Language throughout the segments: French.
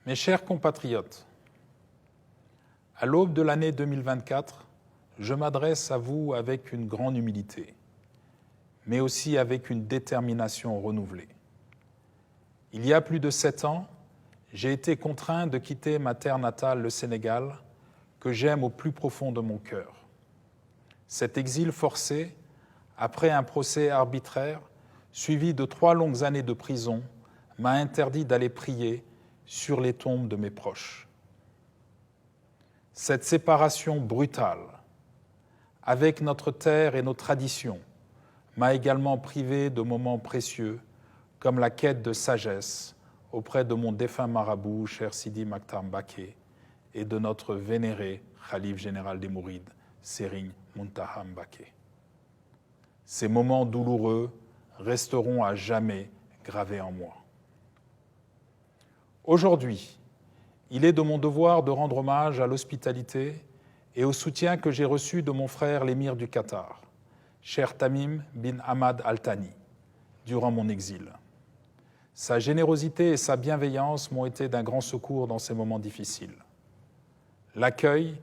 Mes chers compatriotes, à l'aube de l'année 2024, je m'adresse à vous avec une grande humilité, mais aussi avec une détermination renouvelée. Il y a plus de 7 ans, j'ai été contraint de quitter ma terre natale, le Sénégal, que j'aime au plus profond de mon cœur. Cet exil forcé, après un procès arbitraire, suivi de 3 longues années de prison, m'a interdit d'aller prier sur les tombes de mes proches. Cette séparation brutale, avec notre terre et nos traditions, m'a également privé de moments précieux, comme la quête de sagesse auprès de mon défunt marabout, cher Sidi Maktar Mbacké, et de notre vénéré Khalife général des Mourides, Serigne Mountakha Mbacké. Ces moments douloureux resteront à jamais gravés en moi. Aujourd'hui, il est de mon devoir de rendre hommage à l'hospitalité et au soutien que j'ai reçu de mon frère l'émir du Qatar, cher Tamim bin Hamad Al Thani, durant mon exil. Sa générosité et sa bienveillance m'ont été d'un grand secours dans ces moments difficiles. L'accueil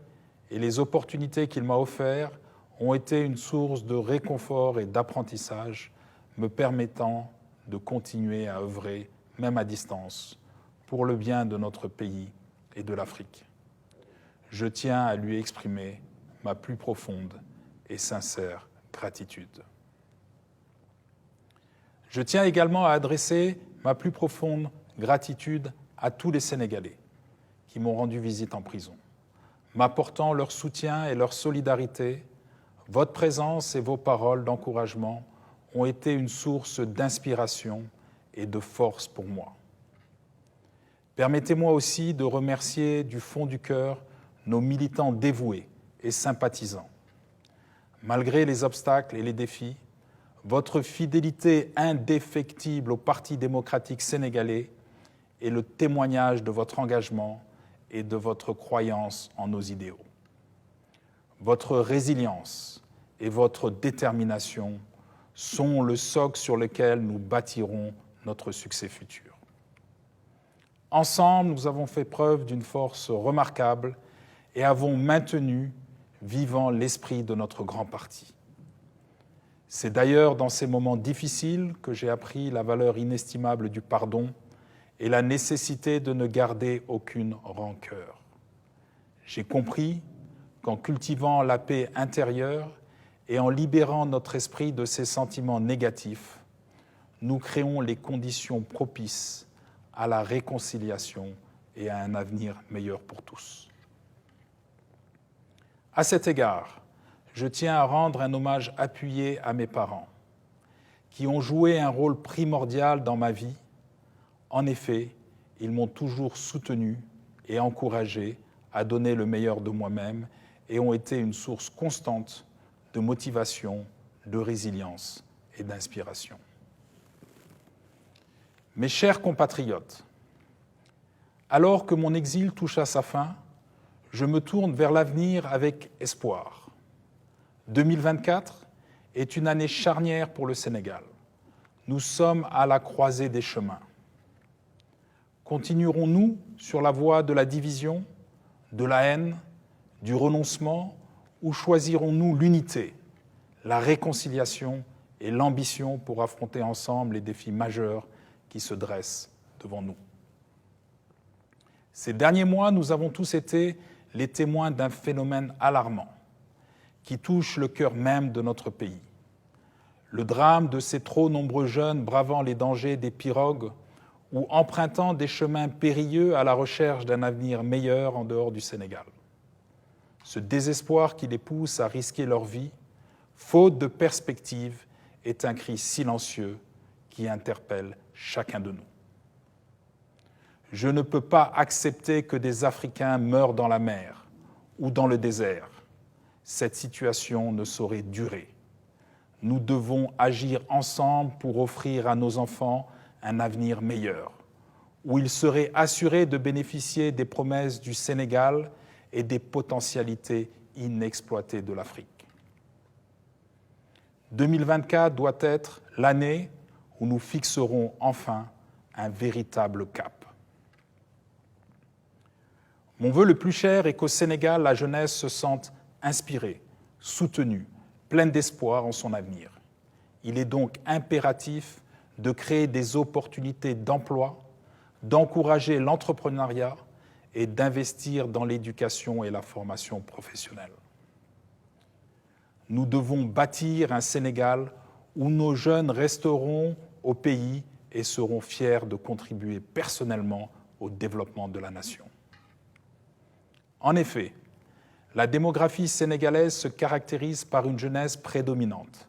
et les opportunités qu'il m'a offertes ont été une source de réconfort et d'apprentissage, me permettant de continuer à œuvrer, même à distance, pour le bien de notre pays et de l'Afrique. Je tiens à lui exprimer ma plus profonde et sincère gratitude. Je tiens également à adresser ma plus profonde gratitude à tous les Sénégalais qui m'ont rendu visite en prison, m'apportant leur soutien et leur solidarité. Votre présence et vos paroles d'encouragement ont été une source d'inspiration et de force pour moi. Permettez-moi aussi de remercier du fond du cœur nos militants dévoués et sympathisants. Malgré les obstacles et les défis, votre fidélité indéfectible au Parti démocratique sénégalais est le témoignage de votre engagement et de votre croyance en nos idéaux. Votre résilience et votre détermination sont le socle sur lequel nous bâtirons notre succès futur. Ensemble, nous avons fait preuve d'une force remarquable et avons maintenu vivant l'esprit de notre grand parti. C'est d'ailleurs dans ces moments difficiles que j'ai appris la valeur inestimable du pardon et la nécessité de ne garder aucune rancœur. J'ai compris qu'en cultivant la paix intérieure et en libérant notre esprit de ses sentiments négatifs, nous créons les conditions propices à la réconciliation et à un avenir meilleur pour tous. À cet égard, je tiens à rendre un hommage appuyé à mes parents, qui ont joué un rôle primordial dans ma vie. En effet, ils m'ont toujours soutenu et encouragé à donner le meilleur de moi-même et ont été une source constante de motivation, de résilience et d'inspiration. Mes chers compatriotes, alors que mon exil touche à sa fin, je me tourne vers l'avenir avec espoir. 2024 est une année charnière pour le Sénégal. Nous sommes à la croisée des chemins. Continuerons-nous sur la voie de la division, de la haine, du renoncement, ou choisirons-nous l'unité, la réconciliation et l'ambition pour affronter ensemble les défis majeurs qui se dressent devant nous? Ces derniers mois, nous avons tous été les témoins d'un phénomène alarmant qui touche le cœur même de notre pays. Le drame de ces trop nombreux jeunes bravant les dangers des pirogues ou empruntant des chemins périlleux à la recherche d'un avenir meilleur en dehors du Sénégal. Ce désespoir qui les pousse à risquer leur vie, faute de perspective, est un cri silencieux qui interpelle chacun de nous. Je ne peux pas accepter que des Africains meurent dans la mer ou dans le désert. Cette situation ne saurait durer. Nous devons agir ensemble pour offrir à nos enfants un avenir meilleur, où ils seraient assurés de bénéficier des promesses du Sénégal et des potentialités inexploitées de l'Afrique. 2024 doit être l'année où nous fixerons enfin un véritable cap. Mon vœu le plus cher est qu'au Sénégal, la jeunesse se sente inspirée, soutenue, pleine d'espoir en son avenir. Il est donc impératif de créer des opportunités d'emploi, d'encourager l'entrepreneuriat et d'investir dans l'éducation et la formation professionnelle. Nous devons bâtir un Sénégal où nos jeunes resteront au pays et seront fiers de contribuer personnellement au développement de la nation. En effet, la démographie sénégalaise se caractérise par une jeunesse prédominante,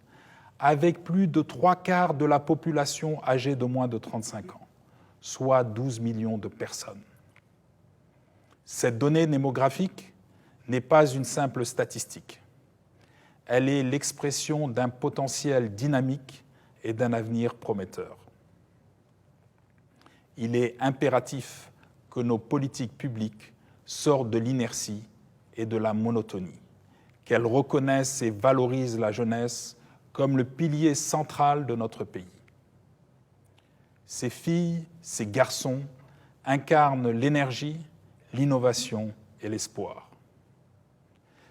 avec plus de 3/4 de la population âgée de moins de 35 ans, soit 12 millions de personnes. Cette donnée démographique n'est pas une simple statistique. Elle est l'expression d'un potentiel dynamique et d'un avenir prometteur. Il est impératif que nos politiques publiques sortent de l'inertie et de la monotonie, qu'elles reconnaissent et valorisent la jeunesse comme le pilier central de notre pays. Ces filles, ces garçons incarnent l'énergie, l'innovation et l'espoir.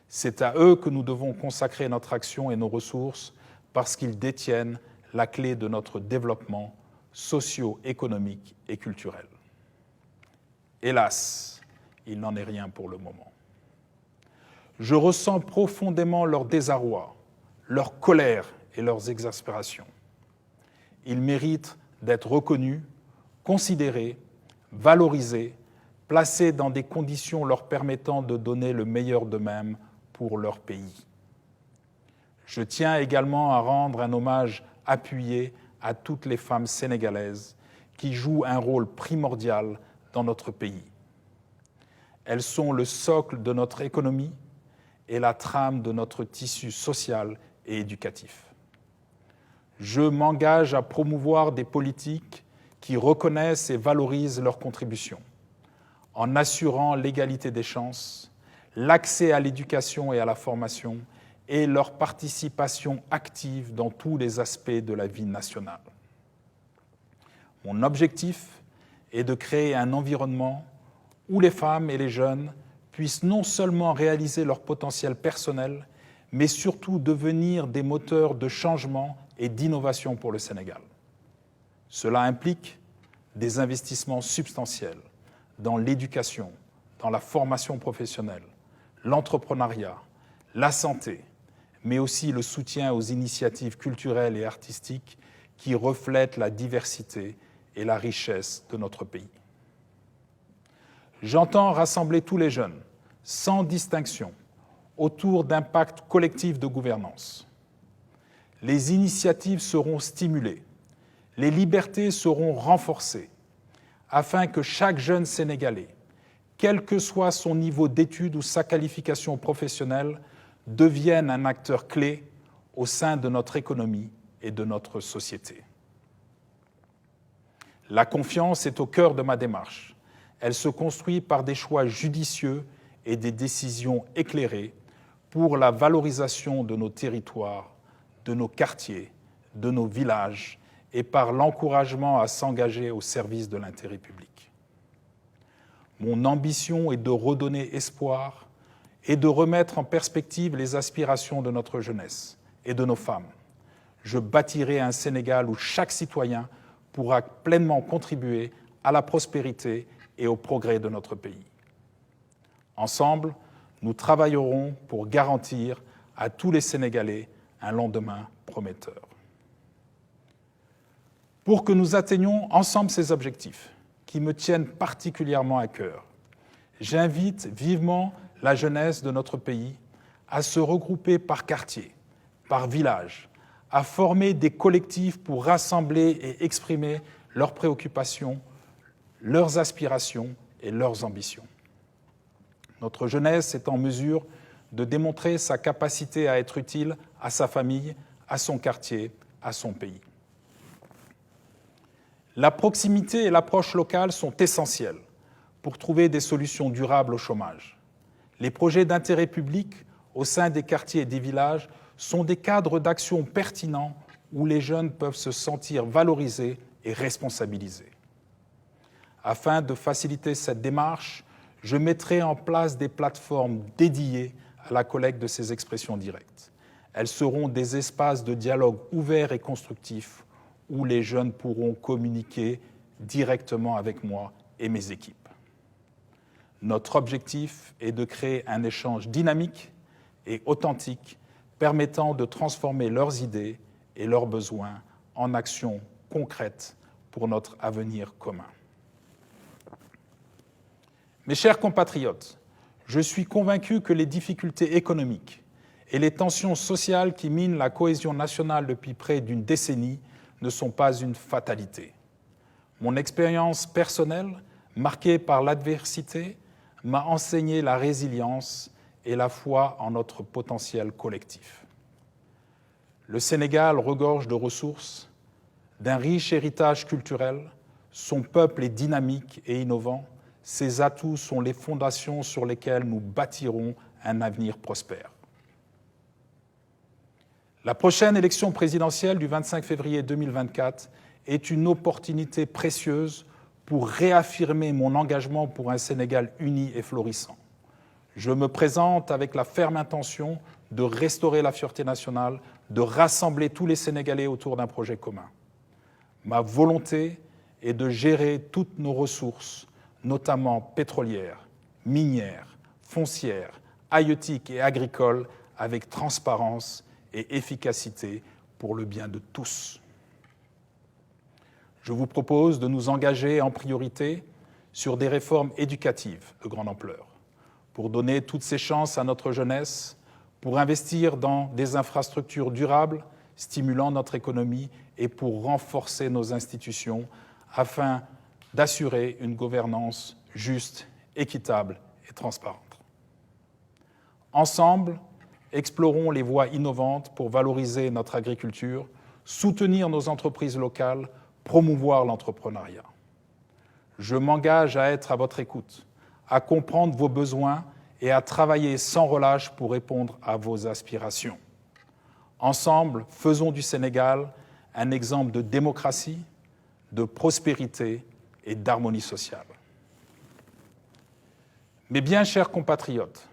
C'est à eux que nous devons consacrer notre action et nos ressources parce qu'ils détiennent la clé de notre développement socio-économique et culturel. Hélas, il n'en est rien pour le moment. Je ressens profondément leur désarroi, leur colère et leurs exaspérations. Ils méritent d'être reconnus, considérés, valorisés, placés dans des conditions leur permettant de donner le meilleur d'eux-mêmes pour leur pays. Je tiens également à rendre un hommage appuyé à toutes les femmes sénégalaises qui jouent un rôle primordial dans notre pays. Elles sont le socle de notre économie et la trame de notre tissu social et éducatif. Je m'engage à promouvoir des politiques qui reconnaissent et valorisent leurs contributions, en assurant l'égalité des chances, l'accès à l'éducation et à la formation et leur participation active dans tous les aspects de la vie nationale. Mon objectif est de créer un environnement où les femmes et les jeunes puissent non seulement réaliser leur potentiel personnel, mais surtout devenir des moteurs de changement et d'innovation pour le Sénégal. Cela implique des investissements substantiels dans l'éducation, dans la formation professionnelle, l'entrepreneuriat, la santé, mais aussi le soutien aux initiatives culturelles et artistiques qui reflètent la diversité et la richesse de notre pays. J'entends rassembler tous les jeunes, sans distinction, autour d'un pacte collectif de gouvernance. Les initiatives seront stimulées, les libertés seront renforcées, afin que chaque jeune Sénégalais, quel que soit son niveau d'études ou sa qualification professionnelle, devienne un acteur clé au sein de notre économie et de notre société. La confiance est au cœur de ma démarche. Elle se construit par des choix judicieux et des décisions éclairées pour la valorisation de nos territoires, de nos quartiers, de nos villages et par l'encouragement à s'engager au service de l'intérêt public. Mon ambition est de redonner espoir et de remettre en perspective les aspirations de notre jeunesse et de nos femmes. Je bâtirai un Sénégal où chaque citoyen pourra pleinement contribuer à la prospérité et au progrès de notre pays. Ensemble, nous travaillerons pour garantir à tous les Sénégalais un lendemain prometteur. Pour que nous atteignions ensemble ces objectifs, qui me tiennent particulièrement à cœur, j'invite vivement la jeunesse de notre pays à se regrouper par quartier, par village, à former des collectifs pour rassembler et exprimer leurs préoccupations, leurs aspirations et leurs ambitions. Notre jeunesse est en mesure de démontrer sa capacité à être utile à sa famille, à son quartier, à son pays. La proximité et l'approche locale sont essentielles pour trouver des solutions durables au chômage. Les projets d'intérêt public au sein des quartiers et des villages sont des cadres d'action pertinents où les jeunes peuvent se sentir valorisés et responsabilisés. Afin de faciliter cette démarche, je mettrai en place des plateformes dédiées à la collecte de ces expressions directes. Elles seront des espaces de dialogue ouverts et constructifs où les jeunes pourront communiquer directement avec moi et mes équipes. Notre objectif est de créer un échange dynamique et authentique permettant de transformer leurs idées et leurs besoins en actions concrètes pour notre avenir commun. Mes chers compatriotes, je suis convaincu que les difficultés économiques et les tensions sociales qui minent la cohésion nationale depuis près d'une décennie ne sont pas une fatalité. Mon expérience personnelle, marquée par l'adversité, m'a enseigné la résilience et la foi en notre potentiel collectif. Le Sénégal regorge de ressources, d'un riche héritage culturel, son peuple est dynamique et innovant, ses atouts sont les fondations sur lesquelles nous bâtirons un avenir prospère. La prochaine élection présidentielle du 25 février 2024 est une opportunité précieuse pour réaffirmer mon engagement pour un Sénégal uni et florissant. Je me présente avec la ferme intention de restaurer la fierté nationale, de rassembler tous les Sénégalais autour d'un projet commun. Ma volonté est de gérer toutes nos ressources, notamment pétrolières, minières, foncières, halieutiques et agricoles, avec transparence et efficacité pour le bien de tous. Je vous propose de nous engager en priorité sur des réformes éducatives de grande ampleur, pour donner toutes ces chances à notre jeunesse, pour investir dans des infrastructures durables, stimulant notre économie et pour renforcer nos institutions afin d'assurer une gouvernance juste, équitable et transparente. Ensemble, explorons les voies innovantes pour valoriser notre agriculture, soutenir nos entreprises locales, promouvoir l'entrepreneuriat. Je m'engage à être à votre écoute, à comprendre vos besoins et à travailler sans relâche pour répondre à vos aspirations. Ensemble, faisons du Sénégal un exemple de démocratie, de prospérité et d'harmonie sociale. Mes bien chers compatriotes,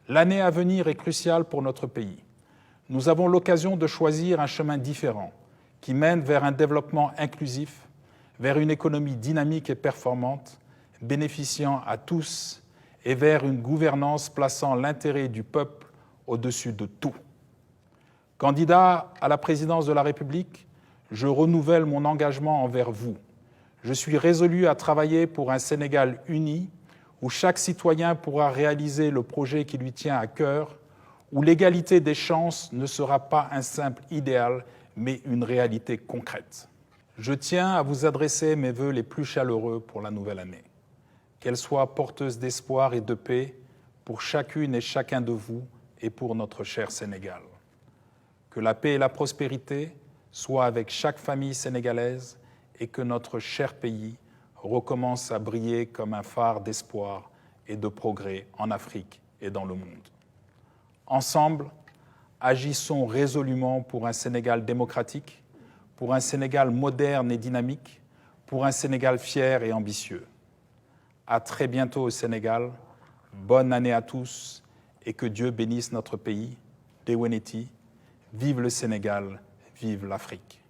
l'année à venir est cruciale pour notre pays. Nous avons l'occasion de choisir un chemin différent qui mène vers un développement inclusif, vers une économie dynamique et performante, bénéficiant à tous et vers une gouvernance plaçant l'intérêt du peuple au-dessus de tout. Candidat à la présidence de la République, je renouvelle mon engagement envers vous. Je suis résolu à travailler pour un Sénégal uni, où chaque citoyen pourra réaliser le projet qui lui tient à cœur, où l'égalité des chances ne sera pas un simple idéal, mais une réalité concrète. Je tiens à vous adresser mes vœux les plus chaleureux pour la nouvelle année. Qu'elle soit porteuse d'espoir et de paix pour chacune et chacun de vous et pour notre cher Sénégal. Que la paix et la prospérité soient avec chaque famille sénégalaise et que notre cher pays recommence à briller comme un phare d'espoir et de progrès en Afrique et dans le monde. Ensemble, agissons résolument pour un Sénégal démocratique, pour un Sénégal moderne et dynamique, pour un Sénégal fier et ambitieux. À très bientôt au Sénégal, bonne année à tous et que Dieu bénisse notre pays. Deweneti, vive le Sénégal, vive l'Afrique.